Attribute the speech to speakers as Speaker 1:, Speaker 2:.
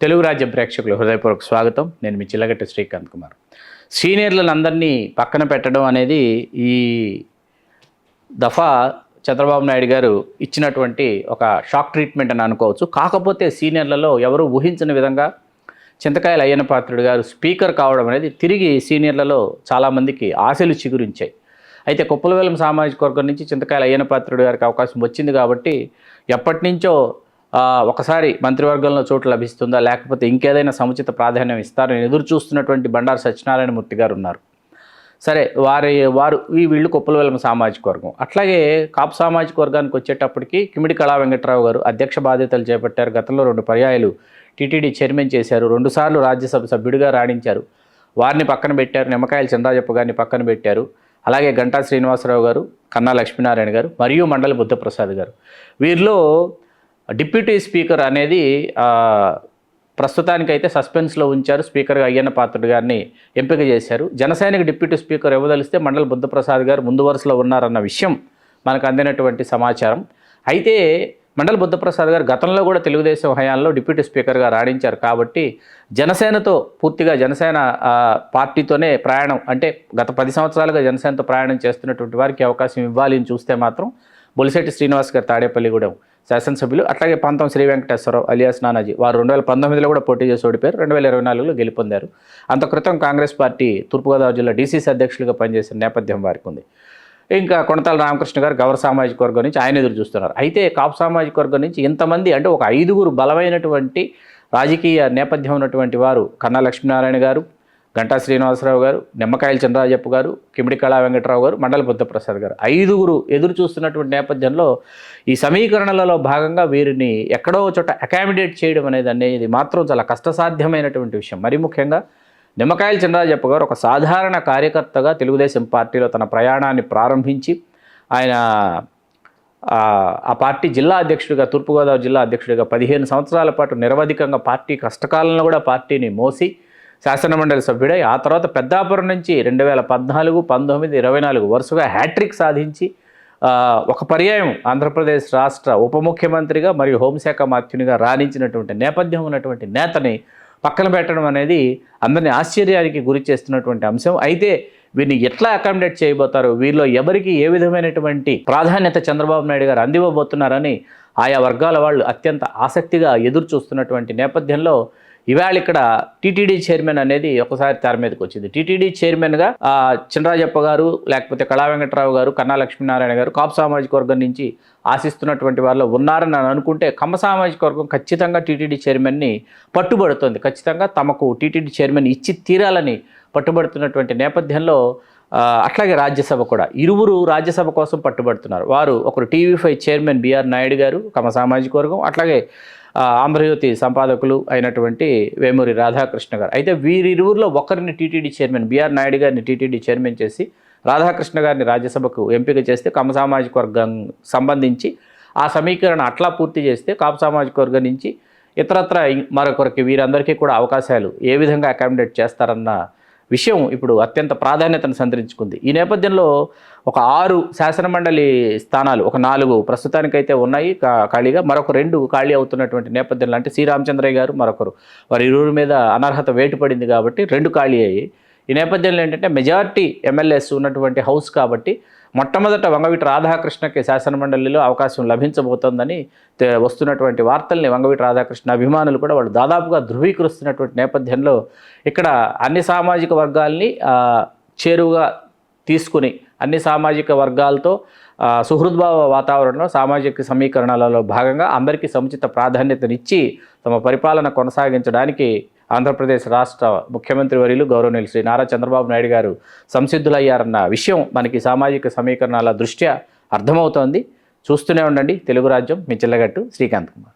Speaker 1: తెలుగు రాజ్యం ప్రేక్షకులు హృదయపూర్వక స్వాగతం. నేను మీ చిల్లగట్టి శ్రీకాంత్ కుమార్. సీనియర్లందరినీ పక్కన పెట్టడం అనేది ఈ దఫా చంద్రబాబు నాయుడు గారు ఇచ్చినటువంటి ఒక షాక్ ట్రీట్మెంట్ అని అనుకోవచ్చు. కాకపోతే సీనియర్లలో ఎవరు ఊహించని విధంగా చింతకాయల అయ్యన్న పాత్రుడు గారు స్పీకర్ కావడం అనేది తిరిగి సీనియర్లలో చాలామందికి ఆశలు చిగురించాయి. అయితే కుప్పలవెల్లం సామాజిక వర్గం నుంచి చింతకాయల అయ్యన్న పాత్రుడు గారికి అవకాశం వచ్చింది కాబట్టి ఎప్పటి నుంచో ఒకసారి మంత్రివర్గంలో చోటు లభిస్తుందా, లేకపోతే ఇంకేదైనా సముచిత ప్రాధాన్యం ఇస్తారని ఎదురు చూస్తున్నటువంటి బండారు సత్యనారాయణమూర్తి గారు ఉన్నారు. సరే, వారు వీళ్ళు కుప్పలవెల్లం సామాజిక వర్గం. అట్లాగే కాపు సామాజిక వర్గానికి వచ్చేటప్పటికి కిమిడి కళా వెంకట్రావు గారు అధ్యక్ష బాధ్యతలు చేపట్టారు. గతంలో 2 పర్యాయాలు టీటీడీ చైర్మన్ చేశారు. 2 సార్లు రాజ్యసభ సభ్యుడిగా రాణించారు. వారిని పక్కన పెట్టారు. నిమ్మకాయల చంద్రాజప్ప గారిని పక్కన పెట్టారు. అలాగే గంటా శ్రీనివాసరావు గారు, కన్నా లక్ష్మీనారాయణ గారు మరియు మండలి బుద్ధప్రసాద్ గారు. వీరిలో డిప్యూటీ స్పీకర్ అనేది ప్రస్తుతానికైతే సస్పెన్స్లో ఉంచారు. స్పీకర్గా అయ్యన్న పాత్రుడు గారిని ఎంపిక చేశారు. జనసేనకి డిప్యూటీ స్పీకర్ ఇవ్వదలిస్తే మండలి బుద్ధప్రసాద్ గారు ముందు వరుసలో ఉన్నారన్న విషయం మనకు అందినటువంటి సమాచారం. అయితే మండలి బుద్ధప్రసాద్ గారు గతంలో కూడా తెలుగుదేశం హయాంలో డిప్యూటీ స్పీకర్గా రాణించారు. కాబట్టి జనసేనతో పూర్తిగా జనసేన పార్టీతోనే ప్రయాణం, అంటే గత 10 సంవత్సరాలుగా జనసేనతో ప్రయాణం చేస్తున్నటువంటి వారికి అవకాశం ఇవ్వాలి అని చూస్తే మాత్రం బొలిశెట్టి శ్రీనివాస్ గారు తాడేపల్లిగూడెం శాసనసభ్యులు, అట్లాగే పంతం శ్రీ వెంకటేశ్వరరావు అలియాస్ నానాజీ వారు 2019లో కూడా పోటీ చేసి ఓడిపోయారు. 2024లో గెలుపొందారు. అంత క్రితం కాంగ్రెస్ పార్టీ తూర్పుగోదావరి జిల్లా డీసీసీ అధ్యక్షులుగా పనిచేసిన నేపథ్యం వారికి ఉంది. ఇంకా కొనతాల రామకృష్ణ గారు గౌర సామాజిక వర్గం నుంచి ఆయన ఎదురు చూస్తున్నారు. అయితే కాపు సామాజిక వర్గం నుంచి ఇంతమంది, అంటే ఒక 5గురు బలమైనటువంటి రాజకీయ నేపథ్యం ఉన్నటువంటి వారు కన్నా లక్ష్మీనారాయణ గారు, గంటా శ్రీనివాసరావు గారు, నిమ్మకాయల చంద్రాజప్ప గారు, కిమిడి కళా వెంకట్రావు గారు, మండలి బుద్ధప్రసాద్ గారు 5గురు ఎదురు చూస్తున్నటువంటి నేపథ్యంలో ఈ సమీకరణలలో భాగంగా వీరిని ఎక్కడో చోట అకామిడేట్ చేయడం అనేది మాత్రం చాలా కష్టసాధ్యమైనటువంటి విషయం. మరి ముఖ్యంగా నిమ్మకాయల చంద్రాజప్ప గారు ఒక సాధారణ కార్యకర్తగా తెలుగుదేశం పార్టీలో తన ప్రయాణాన్ని ప్రారంభించి ఆయన ఆ పార్టీ జిల్లా అధ్యక్షుడిగా, తూర్పుగోదావరి జిల్లా అధ్యక్షుడిగా 15 సంవత్సరాల పాటు నిరవధికంగా పార్టీ కష్టకాలంలో కూడా పార్టీని మోసి శాసనమండలి సభ్యుడై ఆ తర్వాత పెద్దాపురం నుంచి 2014, 19, 24 వరుసగా హ్యాట్రిక్ సాధించి ఒక పర్యాయం ఆంధ్రప్రదేశ్ రాష్ట్ర ఉప ముఖ్యమంత్రిగా మరియు హోంశాఖ మంత్రిగా రాణించినటువంటి నేపథ్యం ఉన్నటువంటి నేతని పక్కన పెట్టడం అనేది అందరినీ ఆశ్చర్యానికి గురి చేస్తున్నటువంటి అంశం. అయితే వీరిని ఎట్లా అకామిడేట్ చేయబోతారు, వీరిలో ఎవరికి ఏ విధమైనటువంటి ప్రాధాన్యత చంద్రబాబు నాయుడు గారు అందివ్వబోతున్నారని ఆయా వర్గాల వాళ్ళు అత్యంత ఆసక్తిగా ఎదురు చూస్తున్నటువంటి నేపథ్యంలో ఇవాళ ఇక్కడ టీటీడీ చైర్మన్ అనేది ఒకసారి తెర మీదకి వచ్చింది. టీటీడీ చైర్మన్గా చినరాజప్ప గారు, లేకపోతే కళా వెంకట్రావు గారు, కన్నా లక్ష్మీనారాయణ గారు కాపు సామాజిక వర్గం నుంచి ఆశిస్తున్నటువంటి వాళ్ళు ఉన్నారని నేను అనుకుంటే, కమ్మ సామాజిక వర్గం ఖచ్చితంగా టీటీడీ చైర్మన్ని పట్టుబడుతుంది. ఖచ్చితంగా తమకు టీటీడీ చైర్మన్ ఇచ్చి తీరాలని పట్టుబడుతున్నటువంటి నేపథ్యంలో అట్లాగే రాజ్యసభ కూడా ఇరువురు రాజ్యసభ కోసం పట్టుబడుతున్నారు. వారు ఒకరు టీవీ5 చైర్మన్ బిఆర్ నాయుడు గారు కమ్మ సామాజిక వర్గం, అట్లాగే ఆంధ్రజ్యోతి సంపాదకులు అయినటువంటి వేమూరి రాధాకృష్ణ గారు. అయితే వీరిరువురిలో ఒకరిని టీటీడీ చైర్మన్ బిఆర్ నాయుడు గారిని టీటీడీ చైర్మన్ చేసి రాధాకృష్ణ గారిని రాజ్యసభకు ఎంపిక చేస్తే కమ్మ సామాజిక వర్గం సంబంధించి ఆ సమీకరణ అట్లా పూర్తి చేస్తే కాపు సామాజిక వర్గం నుంచి ఇతరత్ర మరొకరికి వీరందరికీ కూడా అవకాశాలు ఏ విధంగా అకామిడేట్ చేస్తారన్న విషయం ఇప్పుడు అత్యంత ప్రాధాన్యతను సంతరించుకుంది. ఈ నేపథ్యంలో ఒక 6 శాసనమండలి స్థానాలు, ఒక 4 ప్రస్తుతానికైతే ఉన్నాయి ఖాళీగా, మరొక 2 ఖాళీ అవుతున్నటువంటి నేపథ్యంలో, అంటే శ్రీరామచంద్రయ్య గారు మరొకరు, వారి ఇరువురి మీద అనర్హత వేటు పడింది కాబట్టి 2 ఖాళీ అయ్యాయి. ఈ నేపథ్యంలో ఏంటంటే మెజారిటీ ఎమ్మెల్యేస్ ఉన్నటువంటి హౌస్ కాబట్టి మొట్టమొదట వంగవీటి రాధాకృష్ణకి శాసనమండలిలో అవకాశం లభించబోతోందని వస్తున్నటువంటి వార్తల్ని వంగవీటి రాధాకృష్ణ అభిమానులు కూడా వాళ్ళు దాదాపుగా ధృవీకరిస్తున్నటువంటి నేపథ్యంలో ఇక్కడ అన్ని సామాజిక వర్గాల్ని చేరువుగా తీసుకుని అన్ని సామాజిక వర్గాలతో సుహృద్భావ వాతావరణంలో సామాజిక సమీకరణాలలో భాగంగా అందరికీ సముచిత ప్రాధాన్యతనిచ్చి తమ పరిపాలన కొనసాగించడానికి ఆంధ్రప్రదేశ్ రాష్ట్ర ముఖ్యమంత్రి వర్యులు గౌరవనీయులు శ్రీ నారా చంద్రబాబు నాయుడు గారు సంసిద్ధులయ్యారన్న విషయం మనకి సామాజిక సమీకరణాల దృష్ట్యా అర్థమవుతోంది. చూస్తూనే ఉండండి తెలుగు రాజ్యం. మీ చిల్లగట్టు శ్రీకాంత్ కుమార్.